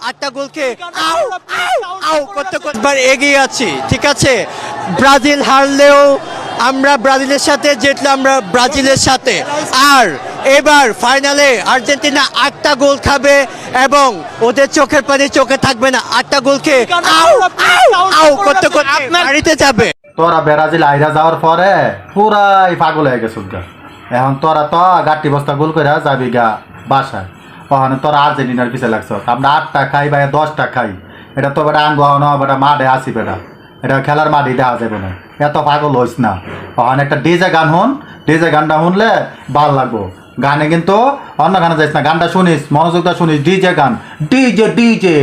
8টা গোলকে আউ আউ আউ করতে করতে এগিয়ে আছি, ঠিক আছে। ব্রাজিল হারলেও আমরা ব্রাজিলের সাথে, জিতলে আমরা ব্রাজিলের সাথে। আর এবার ফাইনালে আর্জেন্টিনা 8টা গোল খাবে এবং ওদের চোখের পানি চোখে থাকবে না। 8টা গোলকে আউ আউ আউ করতে করতে বাড়িতে যাবে। তোরা ব্রাজিল আইরা যাওয়ার পরে পুরাই পাগল হয়ে গেছে গা। এখন তোরা তো গাঁটি বস্তা গোল করে যাবি গা বাসায়। ওখানে তোরা আর্জেন্টিনার পিছিয়ে লাগছ। আমরা 8টা খাই বা 10টা খাই, এটা তো বেটা আঙ্গু না বেটা মাঠে আসি বেটা, এটা খেলার মাঠে দেখা যাবে না। এত পাগল হইস না। ওখানে একটা ডিজে গান শুন, ডিজে গানটা শুনলে ভাল লাগবো। গানে কিন্তু অন্য গানে যাইস না, গানটা শুনিস, মনোযোগটা শুনিস। ডিজে গান, ডিজে ডিজে।